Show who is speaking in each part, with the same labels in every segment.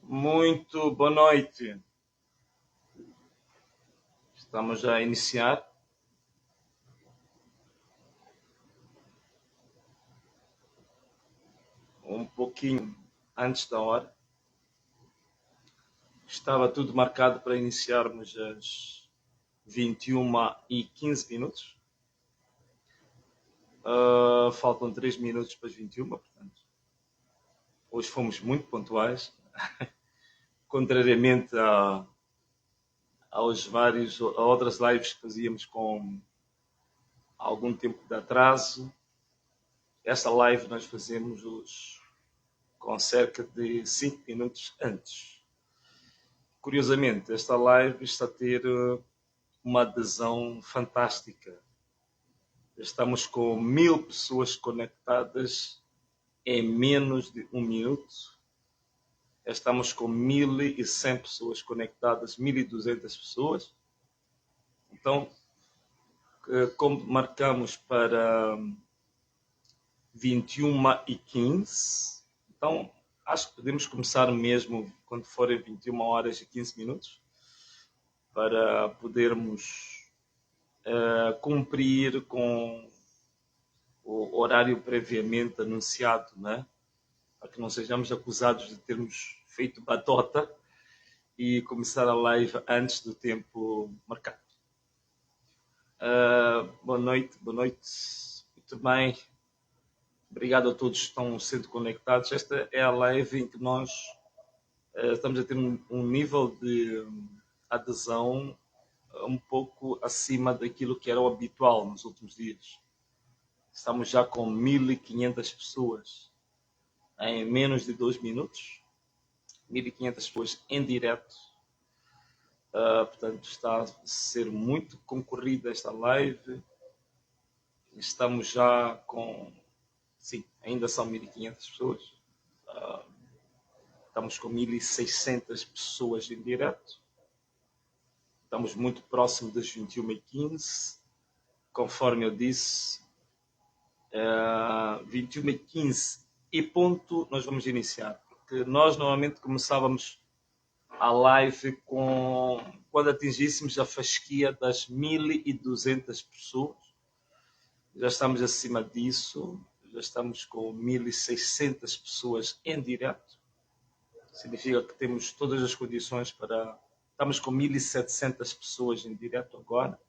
Speaker 1: Muito boa noite. Estamos a iniciar. Um pouquinho antes da hora. Estava tudo marcado para iniciarmos às 21h15. Faltam 3 minutos para as 21, portanto. Hoje fomos muito pontuais. Contrariamente a outras lives que fazíamos com algum tempo de atraso. Esta live nós fazemos hoje com cerca de 5 minutos antes. Curiosamente, esta live está a ter uma adesão fantástica. Estamos com 1000 pessoas conectadas em menos de 1 minuto. Estamos com 1100 pessoas conectadas, 1200 pessoas. Então, como marcamos para 21h15, então acho que podemos começar mesmo quando forem 21h15, para podermos cumprir com o horário previamente anunciado, né? Para que não sejamos acusados de termos feito batota e começar a live antes do tempo marcado. Boa noite. Muito bem. Obrigado a todos que estão sendo conectados. Esta é a live em que nós estamos a ter um nível de adesão um pouco acima daquilo que era o habitual nos últimos dias. Estamos já com 1500 pessoas em menos de 2 minutos. 1500 pessoas em direto. Portanto, está a ser muito concorrida esta live. Estamos já com... Sim, ainda são 1500 pessoas. Estamos com 1600 pessoas em direto. Estamos muito próximo das 21h15. Conforme eu disse, 21h15 e ponto, nós vamos iniciar. Porque nós normalmente começávamos a live quando atingíssemos a fasquia das 1200 pessoas. Já estamos acima disso. Já estamos com 1600 pessoas em direto. Significa que temos todas as condições para... Estamos com 1700 pessoas em direto agora,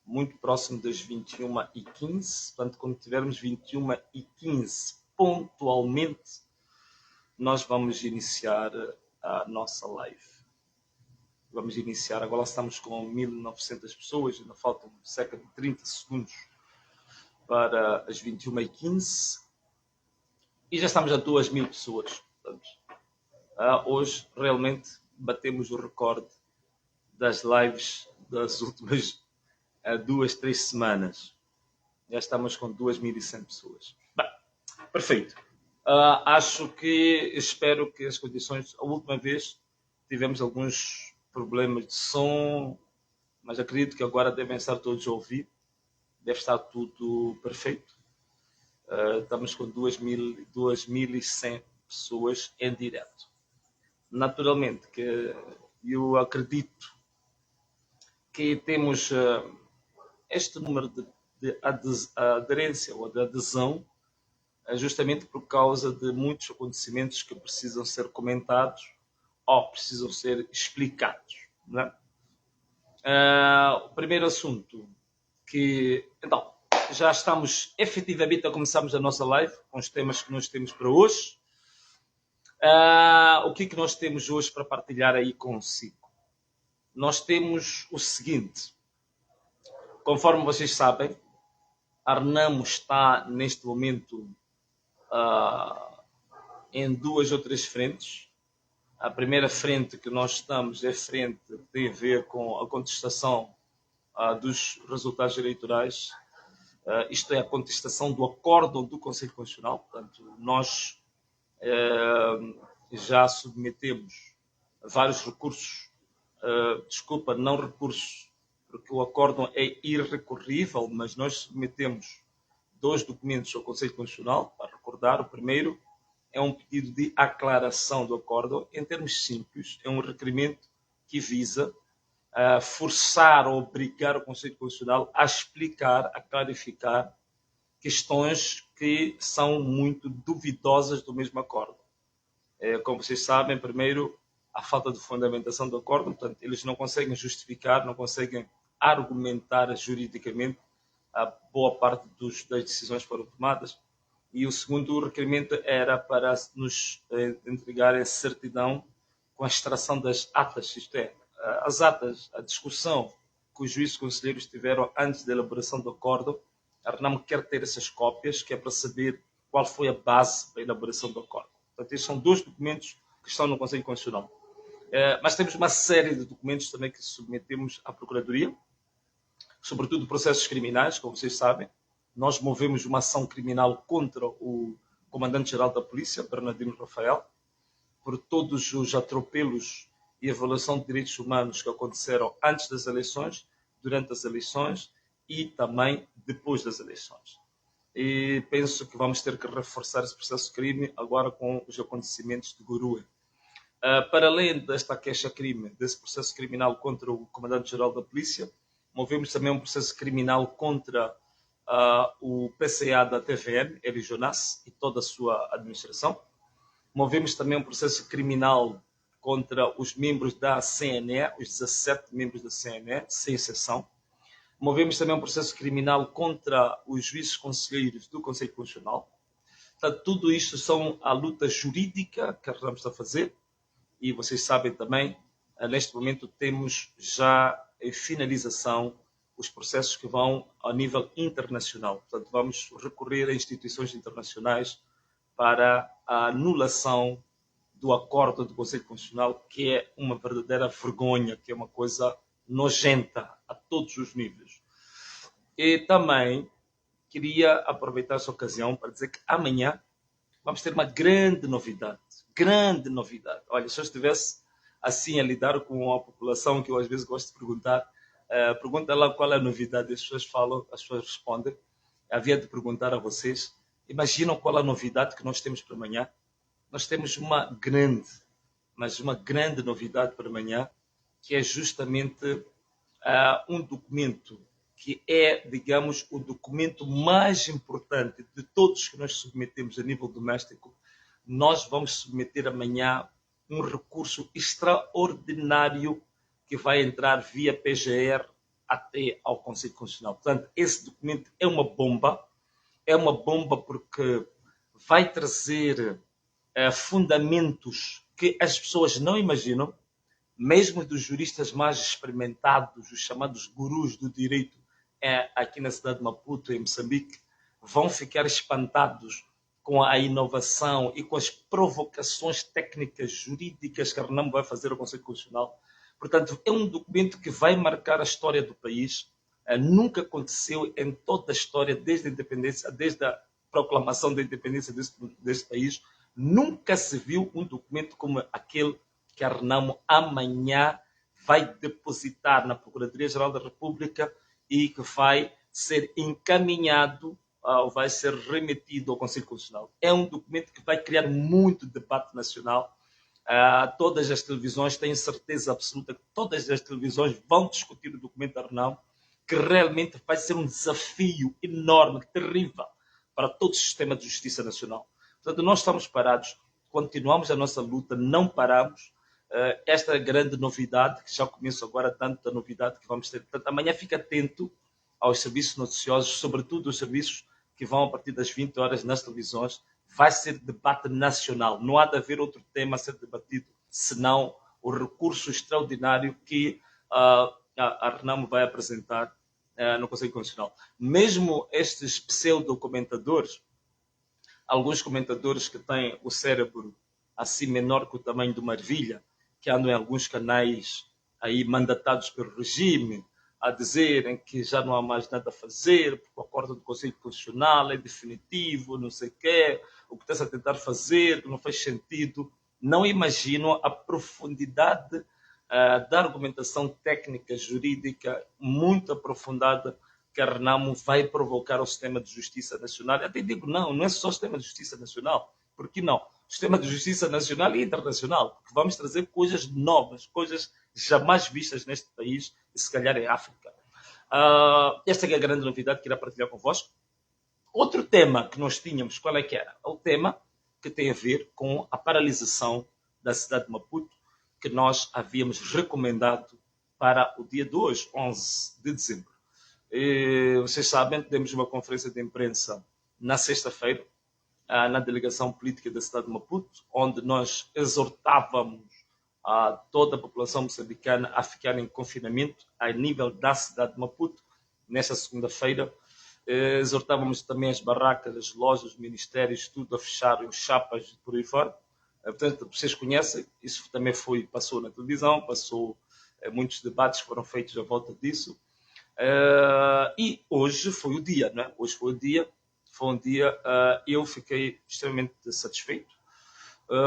Speaker 1: muito próximo das 21h15. Portanto, quando tivermos 21h15 pontualmente, nós vamos iniciar a nossa live. Vamos iniciar, agora estamos com 1900 pessoas, ainda faltam cerca de 30 segundos para as 21h15 e já estamos a 2000 pessoas. Portanto, hoje realmente batemos o recorde das lives das últimas 2-3 semanas. Já estamos com 2100 pessoas. Bem, perfeito. Espero que as condições... A última vez tivemos alguns problemas de som, mas acredito que agora devem estar todos a ouvir. Deve estar tudo perfeito. Estamos com 2100 pessoas em direto. Naturalmente que eu acredito que temos este número de aderência ou de adesão justamente por causa de muitos acontecimentos que precisam ser comentados ou precisam ser explicados, não é? O primeiro assunto que... Então, já estamos efetivamente a começarmos a nossa live com os temas que nós temos para hoje. O que nós temos hoje para partilhar aí consigo? Nós temos o seguinte. Conforme vocês sabem, a Renamo está neste momento em 2 ou 3 frentes. A primeira frente que nós estamos é a frente que tem a ver com a contestação dos resultados eleitorais. Isto é a contestação do acórdão do Conselho Constitucional. Portanto, nós já submetemos vários recursos, não recursos, porque o acórdão é irrecorrível, mas nós submetemos 2 documentos ao Conselho Constitucional, para recordar. O primeiro é um pedido de aclaração do acórdão. Em termos simples, é um requerimento que visa forçar ou obrigar o Conselho Constitucional a explicar, a clarificar questões que são muito duvidosas do mesmo acórdão. Como vocês sabem, primeiro, a falta de fundamentação do acórdão, portanto, eles não conseguem justificar, não conseguem argumentar juridicamente a boa parte das decisões que foram tomadas. E o segundo requerimento era para nos entregarem certidão com a extração das atas, isto é, as atas, a discussão que os juízes conselheiros tiveram antes da elaboração do acórdão. A RENAMO quer ter essas cópias, que é para saber qual foi a base para a elaboração do acórdão. Portanto, estes são dois documentos que estão no Conselho Constitucional. Mas temos uma série de documentos também que submetemos à Procuradoria, sobretudo processos criminais, como vocês sabem. Nós movemos uma ação criminal contra o Comandante-Geral da Polícia, Bernardino Rafael, por todos os atropelos e a violação de direitos humanos que aconteceram antes das eleições, durante as eleições e também depois das eleições. E penso que vamos ter que reforçar esse processo de crime agora com os acontecimentos de Gurue. Para além desta queixa-crime, desse processo criminal contra o Comandante-Geral da Polícia, movemos também um processo criminal contra o PCA da TVN, Eli Jonas, e toda a sua administração. Movemos também um processo criminal contra os membros da CNE, os 17 membros da CNE, sem exceção. Movemos também um processo criminal contra os juízes conselheiros do Conselho Constitucional. Portanto, tudo isto são a luta jurídica que estamos a fazer. E vocês sabem também, neste momento temos já em finalização os processos que vão a nível internacional. Portanto, vamos recorrer a instituições internacionais para a anulação do acordo do Conselho Constitucional, que é uma verdadeira vergonha, que é uma coisa nojenta a todos os níveis. E também queria aproveitar essa ocasião para dizer que amanhã vamos ter uma grande novidade. Grande novidade. Olha, se eu estivesse assim a lidar com a população, que eu às vezes gosto de perguntar, pergunta lá qual é a novidade, as pessoas falam, as pessoas respondem. Havia de perguntar a vocês, imaginam qual é a novidade que nós temos para amanhã? Nós temos uma grande novidade para amanhã, que é justamente um documento que é, digamos, o documento mais importante de todos que nós submetemos a nível doméstico. Nós vamos submeter amanhã um recurso extraordinário que vai entrar via PGR até ao Conselho Constitucional. Portanto, esse documento é uma bomba porque vai trazer fundamentos que as pessoas não imaginam, mesmo dos juristas mais experimentados, os chamados gurus do direito aqui na cidade de Maputo, em Moçambique, vão ficar espantados com a inovação e com as provocações técnicas jurídicas que a RENAMO vai fazer ao Conselho Constitucional. Portanto, é um documento que vai marcar a história do país. Nunca aconteceu em toda a história, desde a independência, desde a proclamação da independência deste país, nunca se viu um documento como aquele que a RENAMO amanhã vai depositar na Procuradoria-Geral da República e que vai ser encaminhado, vai ser remetido ao Conselho Constitucional. É um documento que vai criar muito debate nacional. Todas as televisões, tenho certeza absoluta que todas as televisões vão discutir o documento da RENAMO, que realmente vai ser um desafio enorme, terrível, para todo o sistema de justiça nacional. Portanto, nós estamos parados, continuamos a nossa luta, não paramos. Esta é a grande novidade, que já começo agora, tanta novidade que vamos ter. Portanto, amanhã fica atento aos serviços noticiosos, sobretudo os serviços que vão a partir das 20 horas nas televisões. Vai ser debate nacional, não há de haver outro tema a ser debatido, senão o recurso extraordinário que a RENAMO vai apresentar no Conselho Constitucional. Mesmo estes pseudo-comentadores, alguns comentadores que têm o cérebro assim menor que o tamanho de uma ervilha, que andam em alguns canais aí mandatados pelo regime, a dizerem que já não há mais nada a fazer, porque o acordo do Conselho Constitucional é definitivo, não sei o quê, o que está-se a tentar fazer, que não faz sentido. Não imaginam a profundidade da argumentação técnica, jurídica, muito aprofundada, que a RENAMO vai provocar ao sistema de justiça nacional. Até digo, não é só o sistema de justiça nacional. Por que não? sistema de justiça nacional e internacional, porque vamos trazer coisas novas, coisas jamais vistas neste país e se calhar em África. Esta é a grande novidade que irá partilhar convosco. Outro tema que nós tínhamos, qual é que era? O tema que tem a ver com a paralisação da cidade de Maputo, que nós havíamos recomendado para o dia de hoje, 11 de dezembro. E, vocês sabem, temos uma conferência de imprensa na sexta-feira, na delegação política da cidade de Maputo, onde nós exortávamos a toda a população moçambicana a ficar em confinamento a nível da cidade de Maputo. Nesta segunda-feira, exortávamos também as barracas, as lojas, os ministérios, tudo a fecharem, os chapas por aí fora. Portanto, vocês conhecem, isso também passou na televisão, muitos debates foram feitos à volta disso. E hoje foi o dia, não é? Hoje foi um dia, eu fiquei extremamente satisfeito.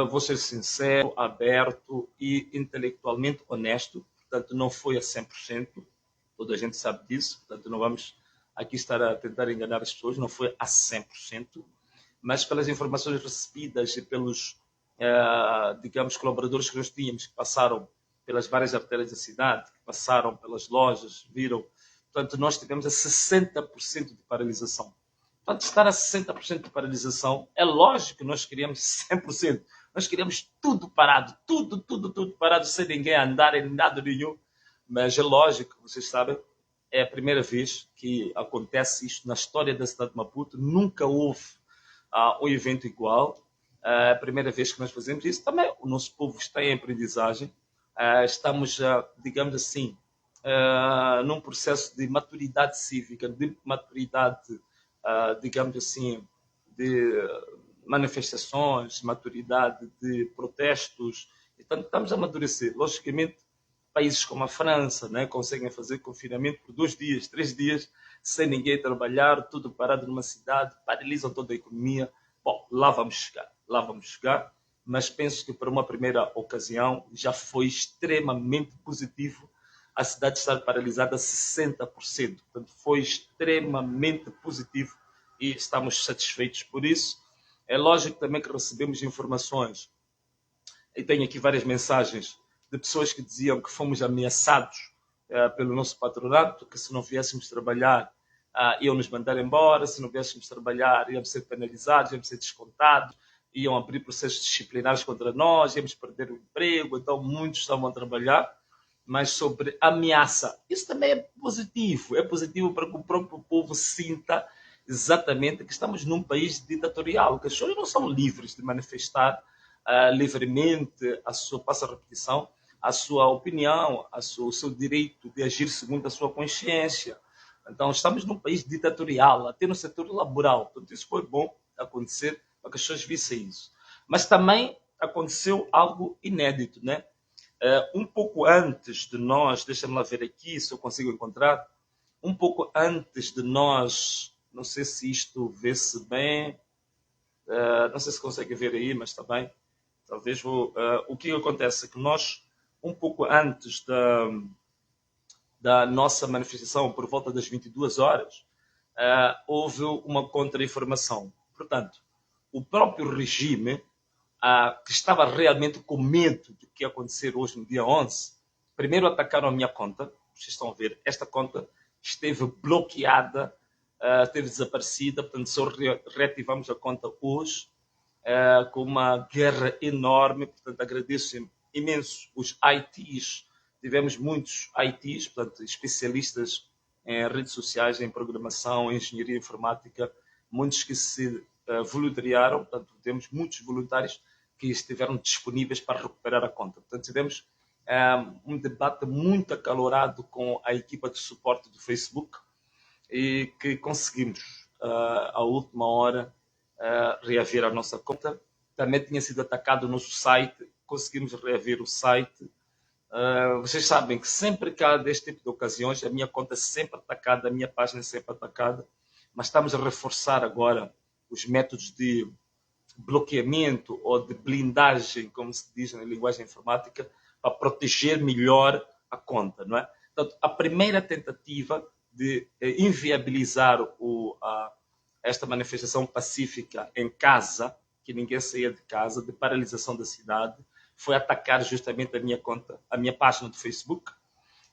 Speaker 1: Vou ser sincero, aberto e intelectualmente honesto. Portanto, não foi a 100%. Toda a gente sabe disso. Portanto, não vamos aqui estar a tentar enganar as pessoas. Não foi a 100%. Mas pelas informações recebidas e pelos, digamos, colaboradores que nós tínhamos, que passaram pelas várias artérias da cidade, que passaram pelas lojas, viram. Portanto, nós tivemos a 60% de paralisação. Portanto, estar a 60% de paralisação, é lógico que nós queríamos 100%. Nós queríamos tudo parado, tudo parado, sem ninguém andar em nada nenhum. Mas é lógico, vocês sabem, é a primeira vez que acontece isto na história da cidade de Maputo. Nunca houve um evento igual. É a primeira vez que nós fazemos isso. Também o nosso povo está em aprendizagem. Estamos, digamos assim, num processo de maturidade cívica, de maturidade, digamos assim, de manifestações, maturidade de protestos. Então, estamos a amadurecer. Logicamente, países como a França, né, conseguem fazer confinamento por 2 dias, 3 dias, sem ninguém trabalhar, tudo parado numa cidade, paralisam toda a economia. Bom, lá vamos chegar, mas penso que para uma primeira ocasião já foi extremamente positivo a cidade estar paralisada a 60%. Portanto, foi extremamente positivo e estamos satisfeitos por isso. É lógico também que recebemos informações, e tenho aqui várias mensagens de pessoas que diziam que fomos ameaçados pelo nosso patronato, que se não viéssemos trabalhar iam nos mandar embora, se não viéssemos trabalhar íamos ser penalizados, íamos ser descontados, iam abrir processos disciplinares contra nós, íamos perder o emprego. Então muitos estavam a trabalhar, mas sobre ameaça, isso também é positivo para que o próprio povo sinta exatamente que estamos num país ditatorial, que as pessoas não são livres de manifestar livremente passa a repetição, a sua opinião, o seu direito de agir segundo a sua consciência. Então, estamos num país ditatorial, até no setor laboral. Portanto, isso foi bom acontecer para que as pessoas vissem isso. Mas também aconteceu algo inédito, né? Um pouco antes de nós, deixa-me lá ver aqui se eu consigo encontrar, um pouco antes de nós, não sei se isto vê-se bem, não sei se consegue ver aí, mas está bem. Talvez o que acontece é que nós, um pouco antes da nossa manifestação, por volta das 22 horas, houve uma contra-informação. Portanto, o próprio regime, que estava realmente com medo do que ia acontecer hoje, no dia 11, primeiro atacaram a minha conta. Vocês estão a ver, esta conta esteve bloqueada, esteve desaparecida, portanto, só reativamos a conta hoje, com uma guerra enorme. Portanto, agradeço imenso os ITs. Tivemos muitos ITs, portanto, especialistas em redes sociais, em programação, em engenharia informática, muitos que se voluntariaram. Portanto, temos muitos voluntários que estiveram disponíveis para recuperar a conta. Portanto, tivemos um debate muito acalorado com a equipa de suporte do Facebook e que conseguimos, à última hora, reaver a nossa conta. Também tinha sido atacado o nosso site, conseguimos reaver o site. Vocês sabem que sempre que há deste tipo de ocasiões, a minha conta é sempre atacada, a minha página é sempre atacada, mas estamos a reforçar agora os métodos de bloqueamento ou de blindagem, como se diz na linguagem informática, para proteger melhor a conta, não é? Portanto, a primeira tentativa de inviabilizar esta manifestação pacífica em casa que ninguém saía de casa, de paralisação da cidade, foi atacar justamente a minha conta, a minha página do Facebook.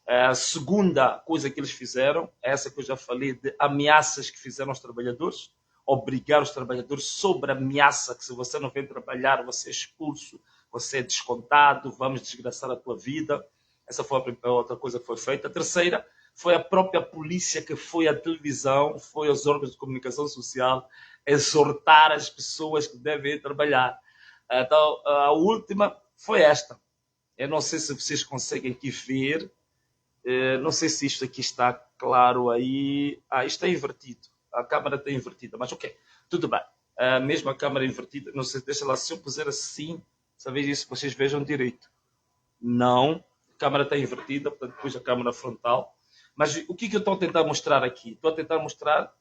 Speaker 1: A segunda coisa que eles fizeram, essa que eu já falei, de ameaças que fizeram aos trabalhadores, obrigar os trabalhadores sobre a ameaça que se você não vem trabalhar, você é expulso, você é descontado, vamos desgraçar a tua vida. Essa foi a outra coisa que foi feita. A terceira foi a própria polícia que foi à televisão, foi aos órgãos de comunicação social, exortar as pessoas que devem ir trabalhar. Então, a última foi esta. Eu não sei se vocês conseguem aqui ver. Não sei se isto aqui está claro aí. Isto é invertido. A câmera está invertida, mas ok, tudo bem. Mesmo a câmera invertida, não sei, deixa lá, se eu puser assim, talvez isso vocês vejam direito. Não, a câmera está invertida, portanto, depois a câmera frontal. Mas o que eu estou a tentar mostrar aqui? Estou a tentar mostrar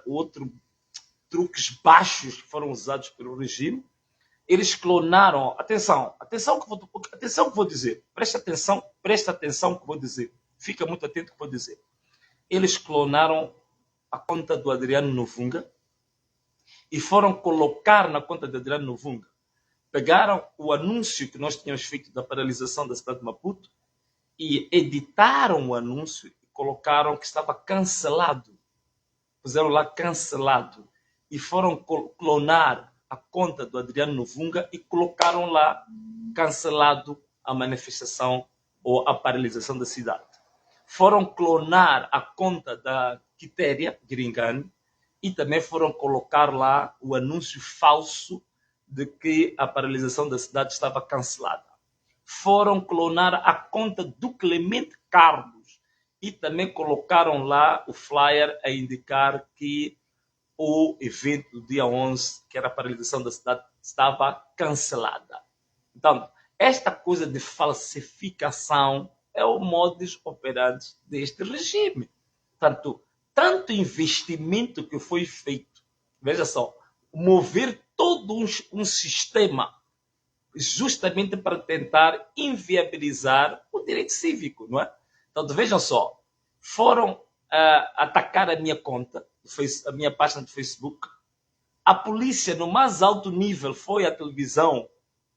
Speaker 1: outro truques baixos que foram usados pelo regime. Eles clonaram, atenção que vou dizer, presta atenção que vou dizer, fica muito atento que vou dizer. Eles clonaram a conta do Adriano Novunga e foram colocar na conta de Adriano Novunga. Pegaram o anúncio que nós tínhamos feito da paralisação da cidade de Maputo e editaram o anúncio e colocaram que estava cancelado. Puseram lá cancelado e foram clonar a conta do Adriano Novunga e colocaram lá cancelado a manifestação ou a paralisação da cidade. Foram clonar a conta da Quitéria Gringani e também foram colocar lá o anúncio falso de que a paralisação da cidade estava cancelada. Foram clonar a conta do Clemente Carlos e também colocaram lá o flyer a indicar que o evento do dia 11, que era a paralisação da cidade, estava cancelada. Então, esta coisa de falsificação é o modus operandi deste regime. Tanto investimento que foi feito, veja só, mover todo um sistema justamente para tentar inviabilizar o direito cívico, não é? Então, vejam só, foram atacar a minha conta, a minha página do Facebook. A polícia, no mais alto nível, foi à televisão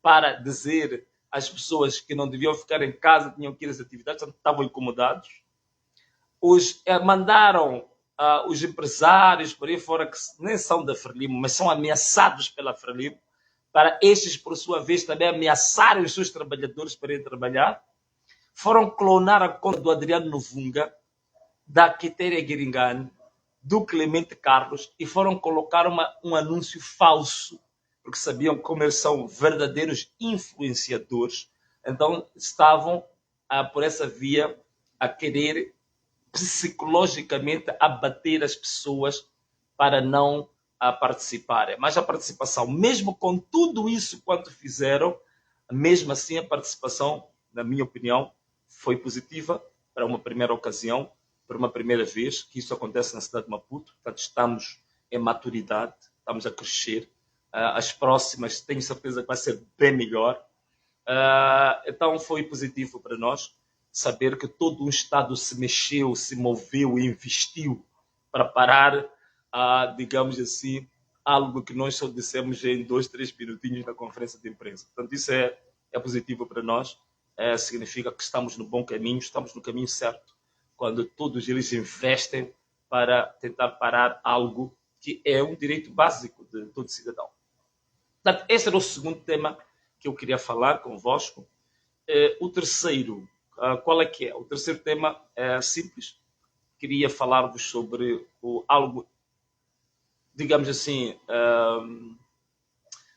Speaker 1: para dizer às pessoas que não deviam ficar em casa, tinham que ir às atividades, estavam incomodados. Mandaram os empresários por aí fora, que nem são da Frelimo, mas são ameaçados pela Frelimo, para estes, por sua vez, também ameaçarem os seus trabalhadores para ir trabalhar. Foram clonar a conta do Adriano Novunga, da Quitéria Gringani, do Clemente Carlos, e foram colocar um anúncio falso, porque sabiam como eles são verdadeiros influenciadores. Então, estavam por essa via a querer psicologicamente abater as pessoas para não participarem. Mas a participação, mesmo com tudo isso quanto fizeram, mesmo assim a participação, na minha opinião, foi positiva para uma primeira ocasião, para uma primeira vez que isso acontece na cidade de Maputo. Portanto, estamos em maturidade, estamos a crescer. As próximas, tenho certeza que vai ser bem melhor. Então, foi positivo para nós saber que todo um Estado se mexeu, se moveu e investiu para parar, digamos assim, algo que nós só dissemos em 2, 3 minutinhos na conferência de imprensa. Portanto, isso é positivo para nós. Significa que estamos no bom caminho, estamos no caminho certo, quando todos eles investem para tentar parar algo que é um direito básico de todo cidadão. Portanto, esse era o segundo tema que eu queria falar convosco. O terceiro, qual é que é? O terceiro tema é simples. Queria falar-vos sobre algo, digamos assim,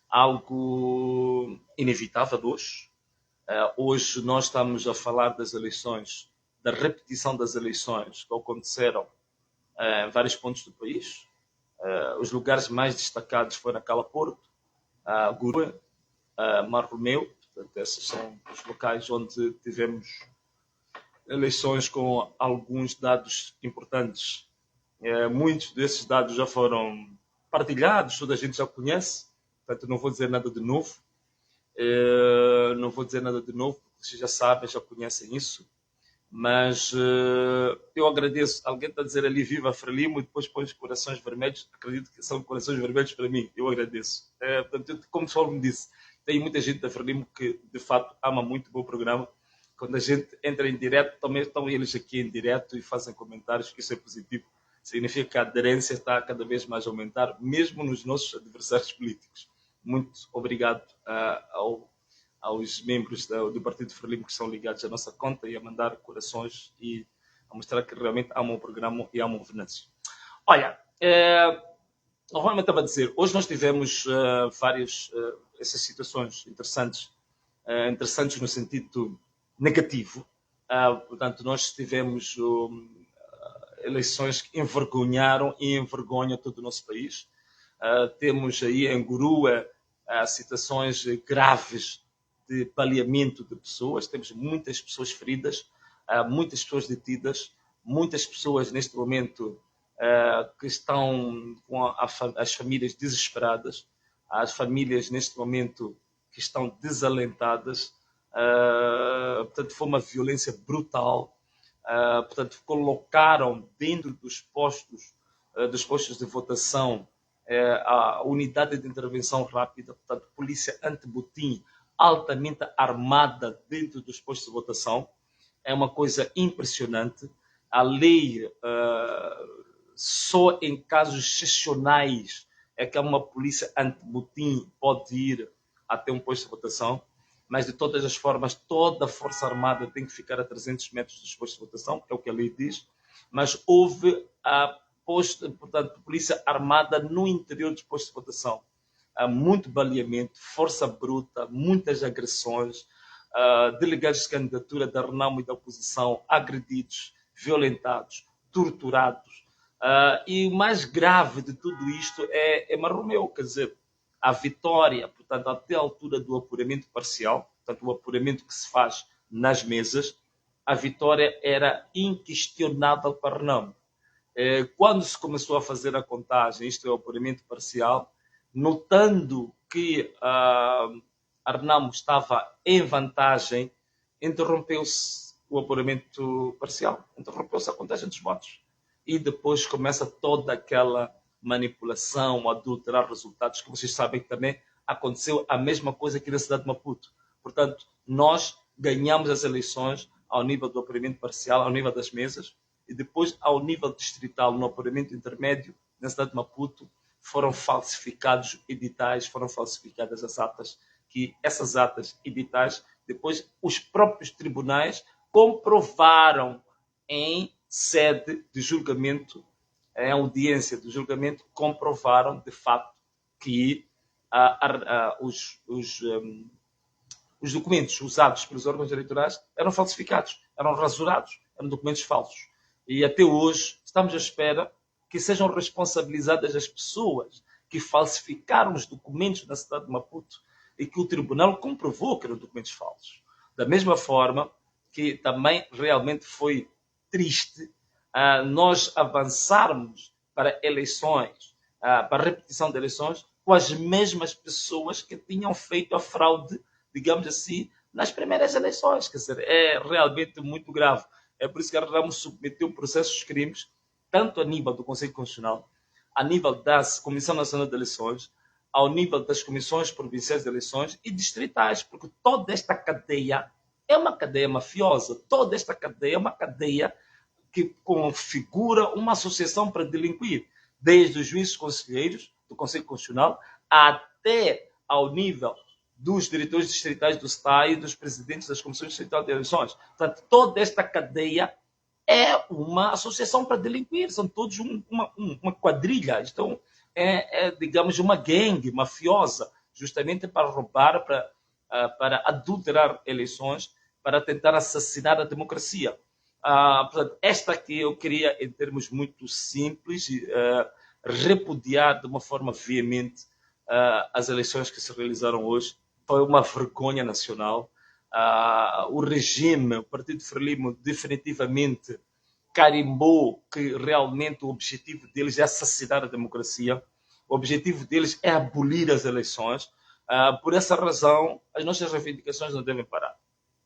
Speaker 1: algo inevitável hoje. Hoje nós estamos a falar das eleições, da repetição das eleições que aconteceram em vários pontos do país. Os lugares mais destacados foram Cala Porto, Gurue, Mar Romeu. Portanto, esses são os locais onde tivemos eleições com alguns dados importantes. Muitos desses dados já foram partilhados, toda a gente já conhece, portanto não vou dizer nada de novo. Não vou dizer nada de novo, porque vocês já sabem, já conhecem isso. Mas eu agradeço. Alguém está a dizer ali viva Frelimo e depois põe os corações vermelhos. Acredito que são corações vermelhos para mim. Eu agradeço. Portanto, como o pessoal me disse, tem muita gente da Frelimo que de fato ama muito o meu programa. Quando a gente entra em direto, também estão eles aqui em direto e fazem comentários. Isso é positivo. Significa que a aderência está cada vez mais a aumentar, mesmo nos nossos adversários políticos. Muito obrigado aos membros do Partido Frelimo que são ligados à nossa conta e a mandar corações e a mostrar que realmente amam o programa e amam o Venâncio. Olha, o Roma estava a dizer, hoje nós tivemos várias essas situações interessantes no sentido negativo. Portanto, nós tivemos eleições que envergonharam e envergonham todo o nosso país. Temos aí em Gurua situações graves de baleamento de pessoas, temos muitas pessoas feridas, muitas pessoas detidas, muitas pessoas neste momento que estão com as famílias desesperadas, as famílias neste momento que estão desalentadas. Portanto, foi uma violência brutal. Portanto, colocaram dentro dos postos de votação a unidade de intervenção rápida, portanto, polícia anti-botim altamente armada dentro dos postos de votação. É uma coisa impressionante. A lei, só em casos excepcionais, é que uma polícia anti-botim pode ir até um posto de votação. Mas, de todas as formas, toda a Força Armada tem que ficar a 300 metros dos postos de votação, é o que a lei diz. Mas houve portanto, polícia armada no interior dos postos de votação. Muito baleamento, força bruta, muitas agressões, delegados de candidatura da renamo e da oposição agredidos, violentados, torturados. E o mais grave de tudo isto é Marromeu, quer dizer, a vitória, portanto, até a altura do apuramento parcial, portanto, o apuramento que se faz nas mesas, a vitória era inquestionável para Renamo. Quando se começou a fazer a contagem, isto é o apuramento parcial, notando que a Renamo estava em vantagem, interrompeu-se o apuramento parcial, interrompeu-se a contagem dos votos. E depois começa toda aquela manipulação, adulterar resultados, que vocês sabem que também aconteceu a mesma coisa aqui na cidade de Maputo. Portanto, nós ganhamos as eleições ao nível do apuramento parcial, ao nível das mesas, e depois ao nível distrital, no apuramento intermédio, na cidade de Maputo, foram falsificados editais, foram falsificadas as atas, que essas atas editais, depois os próprios tribunais comprovaram em sede de julgamento, em audiência de julgamento, comprovaram de facto que os documentos usados pelos órgãos eleitorais eram falsificados, eram rasurados, eram documentos falsos. E até hoje estamos à espera que sejam responsabilizadas as pessoas que falsificaram os documentos na cidade de Maputo e que o tribunal comprovou que eram documentos falsos. Da mesma forma que também realmente foi triste nós avançarmos para eleições, para a repetição de eleições, com as mesmas pessoas que tinham feito a fraude, digamos assim, nas primeiras eleições. Quer dizer, é realmente muito grave. É por isso que a Renamo submeteu processos de crimes, tanto a nível do Conselho Constitucional, a nível da Comissão Nacional de Eleições, ao nível das comissões provinciais de eleições e distritais, porque toda esta cadeia é uma cadeia mafiosa, toda esta cadeia é uma cadeia que configura uma associação para delinquir, desde os juízes conselheiros do Conselho Constitucional até ao nível dos diretores distritais do STAI e dos presidentes das comissões distritais de eleições. Portanto, toda esta cadeia é uma associação para delinquir, são todos uma quadrilha, então digamos, uma gangue mafiosa, justamente para roubar, para adulterar eleições, para tentar assassinar a democracia. Portanto, esta aqui eu queria, em termos muito simples, repudiar de uma forma veemente as eleições que se realizaram hoje. Foi uma vergonha nacional. O regime, o Partido Frelimo, definitivamente carimbou que realmente o objetivo deles é assassinar a democracia. O objetivo deles é abolir as eleições. Por essa razão, as nossas reivindicações não devem parar.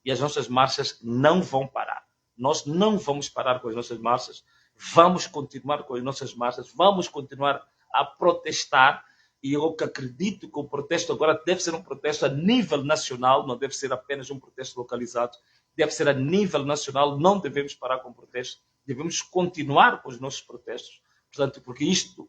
Speaker 1: E as nossas marchas não vão parar. Nós não vamos parar com as nossas marchas, vamos continuar com as nossas marchas, vamos continuar a protestar. E eu que acredito que o protesto agora deve ser um protesto a nível nacional, não deve ser apenas um protesto localizado, deve ser a nível nacional, não devemos parar com o protesto, devemos continuar com os nossos protestos. Portanto, porque isto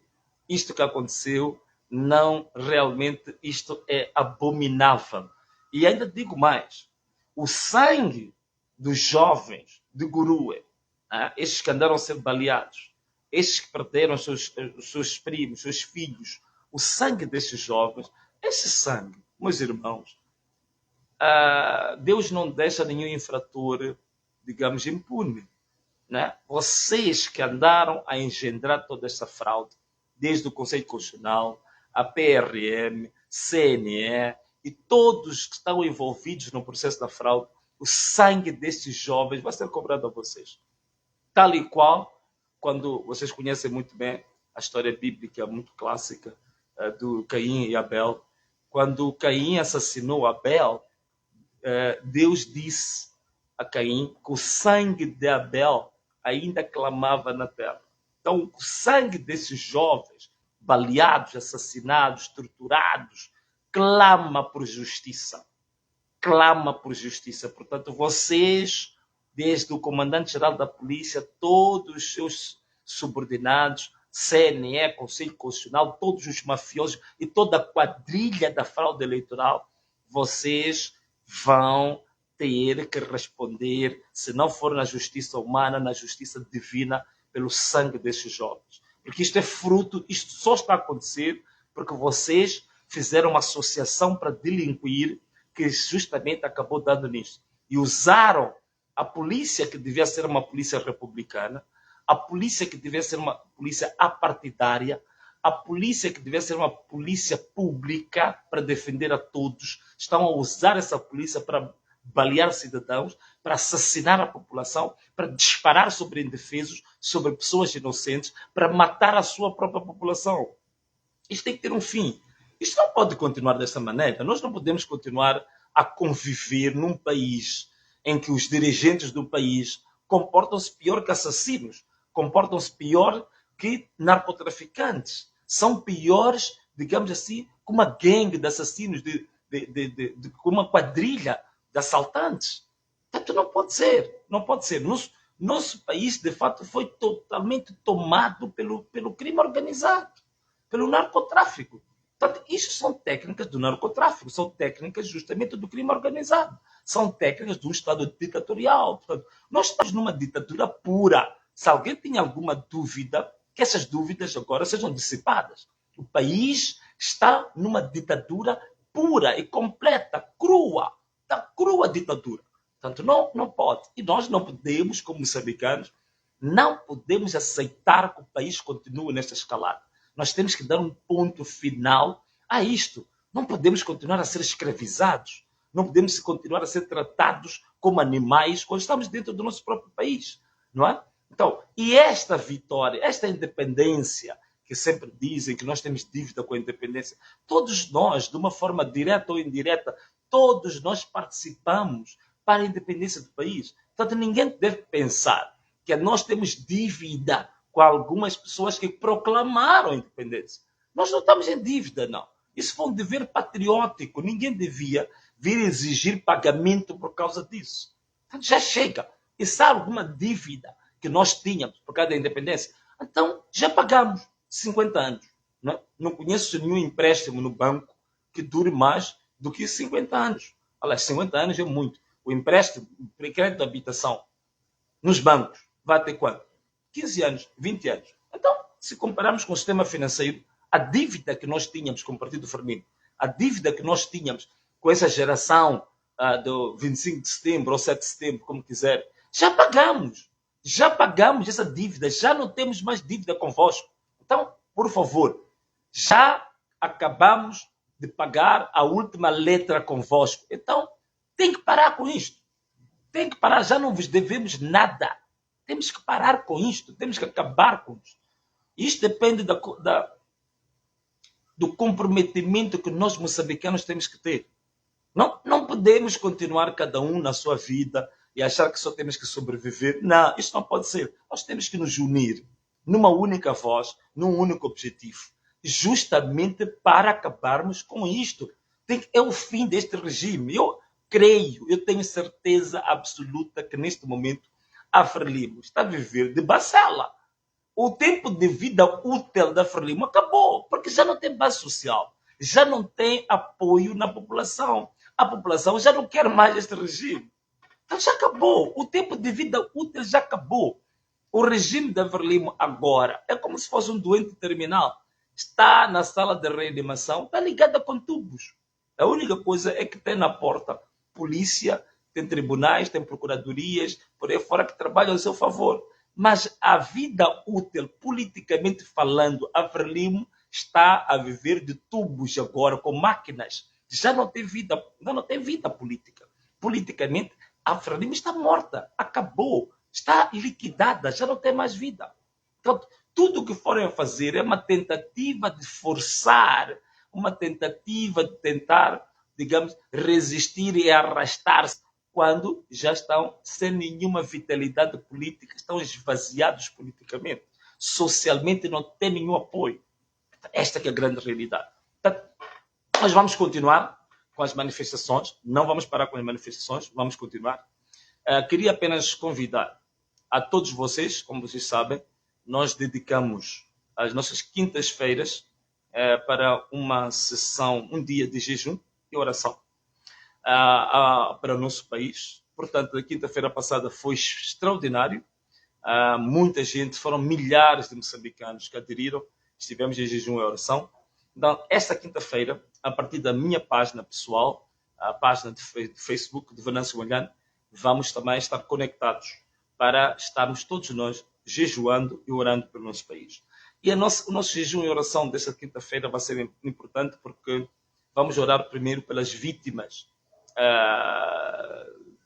Speaker 1: que aconteceu, não realmente, isto é abominável. E ainda digo mais, o sangue dos jovens de Gurue, estes que andaram a ser baleados, estes que perderam os seus primos, os seus filhos, o sangue destes jovens, esse sangue, meus irmãos, Deus não deixa nenhum infrator, digamos, impune. Né? Vocês que andaram a engendrar toda esta fraude, desde o Conselho Constitucional, a PRM, CNE e todos que estão envolvidos no processo da fraude, o sangue destes jovens vai ser cobrado a vocês. Tal e qual, quando vocês conhecem muito bem a história bíblica muito clássica do Caim e Abel, quando Caim assassinou Abel, Deus disse a Caim que o sangue de Abel ainda clamava na terra. Então, o sangue desses jovens, baleados, assassinados, torturados, clama por justiça. Clama por justiça. Portanto, vocês, desde o comandante-geral da polícia, todos os seus subordinados, CNE, Conselho Constitucional, todos os mafiosos e toda a quadrilha da fraude eleitoral, vocês vão ter que responder, se não for na justiça humana, na justiça divina, pelo sangue desses jovens. Porque isto é fruto, isto só está a acontecer porque vocês fizeram uma associação para delinquir, que justamente acabou dando nisso. E usaram a polícia, que devia ser uma polícia republicana, a polícia que devia ser uma polícia apartidária, a polícia que devia ser uma polícia pública para defender a todos, estão a usar essa polícia para balear cidadãos, para assassinar a população, para disparar sobre indefesos, sobre pessoas inocentes, para matar a sua própria população. Isto tem que ter um fim. Isto não pode continuar dessa maneira. Nós não podemos continuar a conviver num país em que os dirigentes do país comportam-se pior que assassinos, comportam-se pior que narcotraficantes. São piores, digamos assim, que uma gangue de assassinos, com uma quadrilha de assaltantes. Portanto, não pode ser. Não pode ser. Nosso país, de fato, foi totalmente tomado pelo crime organizado, pelo narcotráfico. Portanto, isto são técnicas do narcotráfico, são técnicas justamente do crime organizado, são técnicas do Estado ditatorial. Portanto, nós estamos numa ditadura pura. Se alguém tem alguma dúvida, que essas dúvidas agora sejam dissipadas. O país está numa ditadura pura e completa, crua, da crua ditadura. Portanto, não pode. E nós não podemos, como moçambicanos, não podemos aceitar que o país continue nesta escalada. Nós temos que dar um ponto final a isto. Não podemos continuar a ser escravizados. Não podemos continuar a ser tratados como animais quando estamos dentro do nosso próprio país. Não é? Então, e esta vitória, esta independência, que sempre dizem que nós temos dívida com a independência, todos nós, de uma forma direta ou indireta, todos nós participamos para a independência do país. Portanto, ninguém deve pensar que nós temos dívida com algumas pessoas que proclamaram a independência. Nós não estamos em dívida, não. Isso foi um dever patriótico. Ninguém devia vir exigir pagamento por causa disso. Então, já chega. E se há alguma dívida que nós tínhamos por causa da independência, então já pagamos 50 anos. Não conheço nenhum empréstimo no banco que dure mais do que 50 anos. Olha, 50 anos é muito. O empréstimo, o crédito de habitação nos bancos vai ter quanto? 15 anos, 20 anos. Então, se compararmos com o sistema financeiro, a dívida que nós tínhamos com o Partido Firmino, a dívida que nós tínhamos com essa geração do 25 de setembro ou 7 de setembro, como quiser, já pagamos essa dívida, já não temos mais dívida convosco. Então, por favor, já acabamos de pagar a última letra convosco. Então, tem que parar com isto. Tem que parar, já não vos devemos nada. Temos que parar com isto, temos que acabar com isto. Isto depende do comprometimento que nós moçambicanos temos que ter. Não podemos continuar cada um na sua vida e achar que só temos que sobreviver. Não, isso não pode ser. Nós temos que nos unir numa única voz, num único objetivo, justamente para acabarmos com isto. É o fim deste regime. Eu creio, eu tenho certeza absoluta que neste momento a Frelimo está a viver de bacela. O tempo de vida útil da Frelimo acabou, porque já não tem base social, já não tem apoio na população. A população já não quer mais este regime. Então já acabou. O tempo de vida útil já acabou. O regime da Frelimo agora é como se fosse um doente terminal. Está na sala de reanimação, está ligada com tubos. A única coisa é que tem na porta polícia, tem tribunais, tem procuradorias, por aí fora que trabalham a seu favor. Mas a vida útil, politicamente falando, a Frelimo está a viver de tubos agora, com máquinas. Já não tem vida, não tem vida política. Politicamente, a Frelimo está morta, acabou, está liquidada, já não tem mais vida. Então, tudo o que forem a fazer é uma tentativa de forçar, uma tentativa de tentar, digamos, resistir e arrastar-se, quando já estão sem nenhuma vitalidade política, estão esvaziados politicamente. Socialmente não têm nenhum apoio. Esta que é a grande realidade. Portanto, nós vamos continuar com as manifestações, não vamos parar com as manifestações, vamos continuar. Queria apenas convidar a todos vocês, como vocês sabem, nós dedicamos as nossas quintas-feiras para uma sessão, um dia de jejum e oração para o nosso país. Portanto, a quinta-feira passada foi extraordinário. Muita gente, foram milhares de moçambicanos que aderiram, estivemos em jejum e oração. Então, esta quinta-feira, a partir da minha página pessoal, a página de Facebook de Venâncio Malhano, vamos também estar conectados para estarmos todos nós jejuando e orando pelo nosso país. E o nosso jejum e oração desta quinta-feira vai ser importante porque vamos orar primeiro pelas vítimas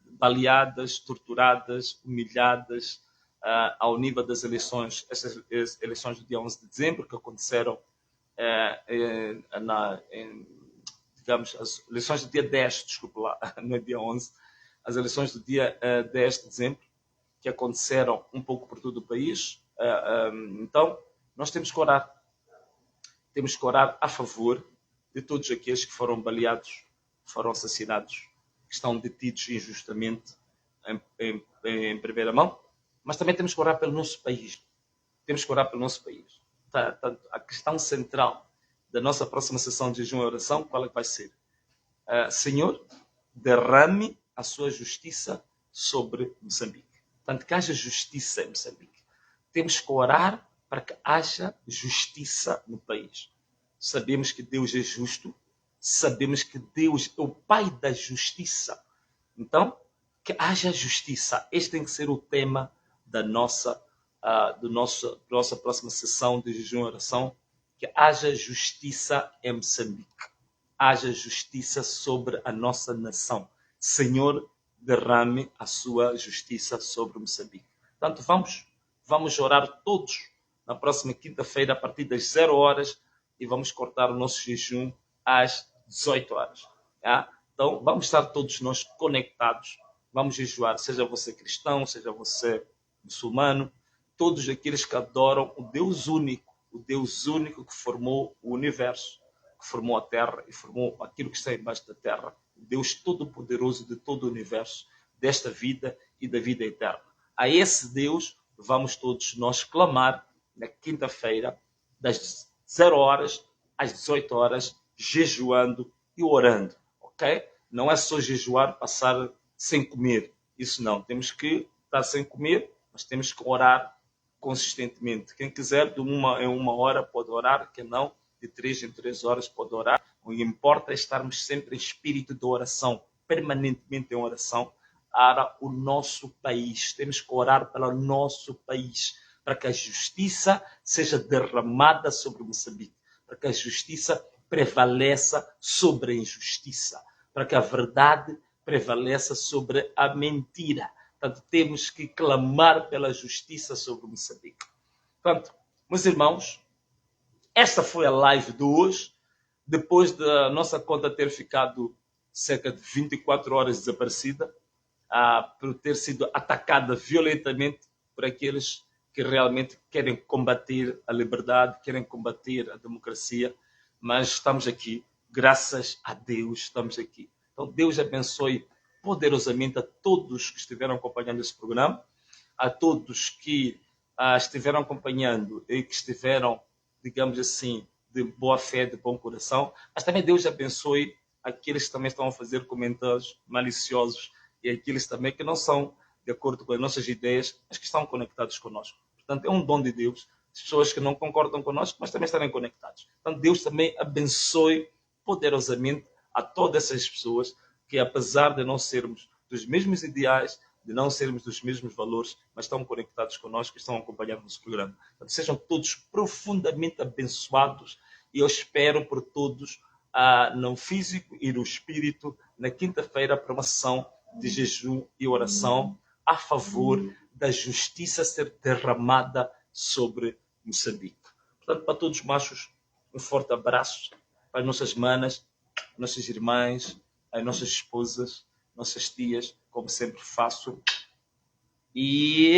Speaker 1: baleadas, torturadas, humilhadas ao nível das eleições, essas eleições do dia 11 de dezembro que aconteceram digamos, as eleições do dia 10, desculpa lá, não é dia 11, as eleições do dia 10 de dezembro, que aconteceram um pouco por todo o país. Então, nós temos que orar. Temos que orar a favor de todos aqueles que foram baleados, foram assassinados, que estão detidos injustamente em primeira mão, mas também temos que orar pelo nosso país. Temos que orar pelo nosso país. A questão central da nossa próxima sessão de jejum e oração, qual é que vai ser? Senhor, derrame a sua justiça sobre Moçambique. Portanto, que haja justiça em Moçambique. Temos que orar para que haja justiça no país. Sabemos que Deus é justo, sabemos que Deus é o Pai da justiça. Então, que haja justiça. Este tem que ser o tema da nossa próxima sessão de jejum e oração. Que haja justiça em Moçambique. Haja justiça sobre a nossa nação. Senhor, derrame a sua justiça sobre Moçambique. Portanto, vamos orar todos na próxima quinta-feira, a partir das 0 horas, e vamos cortar o nosso jejum às 18 horas. Tá? Então, vamos estar todos nós conectados, vamos jejuar, seja você cristão, seja você muçulmano, todos aqueles que adoram o Deus único que formou o universo, que formou a terra e formou aquilo que está embaixo da terra, o Deus todo-poderoso de todo o universo, desta vida e da vida eterna. A esse Deus vamos todos nós clamar na quinta-feira, das 0 horas às 18 horas, jejuando e orando, ok? Não é só jejuar, passar sem comer, isso não. Temos que estar sem comer, mas temos que orar consistentemente. Quem quiser de 1 em 1 hora pode orar, quem não, de 3 em 3 horas pode orar. O que importa é estarmos sempre em espírito de oração, permanentemente em oração, para o nosso país. Temos que orar pelo nosso país, para que a justiça seja derramada sobre Moçambique, para que a justiça prevaleça sobre a injustiça, para que a verdade prevaleça sobre a mentira. Portanto, temos que clamar pela justiça sobre Moçambique. Portanto, meus irmãos, esta foi a live de hoje, depois da nossa conta ter ficado cerca de 24 horas desaparecida. por ter sido atacada violentamente por aqueles que realmente querem combater a liberdade, querem combater a democracia, mas estamos aqui, graças a Deus estamos aqui. Então Deus abençoe poderosamente a todos que estiveram acompanhando esse programa, a todos que estiveram acompanhando e que estiveram, digamos assim, de boa fé, de bom coração, mas também Deus abençoe aqueles que também estão a fazer comentários maliciosos e aqueles também que não são de acordo com as nossas ideias, mas que estão conectados conosco. Portanto, é um dom de Deus. As pessoas que não concordam conosco, mas também estarem conectados. Então, Deus também abençoe poderosamente a todas essas pessoas que, apesar de não sermos dos mesmos ideais, de não sermos dos mesmos valores, mas estão conectados conosco e estão acompanhando o nosso programa. Então, sejam todos profundamente abençoados e eu espero por todos, no físico e no espírito, na quinta-feira, para uma sessão de jejum e oração a favor da justiça ser derramada sobre Moçambique. Portanto, para todos os machos, um forte abraço, para as nossas manas, nossas irmãs, as nossas esposas, nossas tias, como sempre faço. E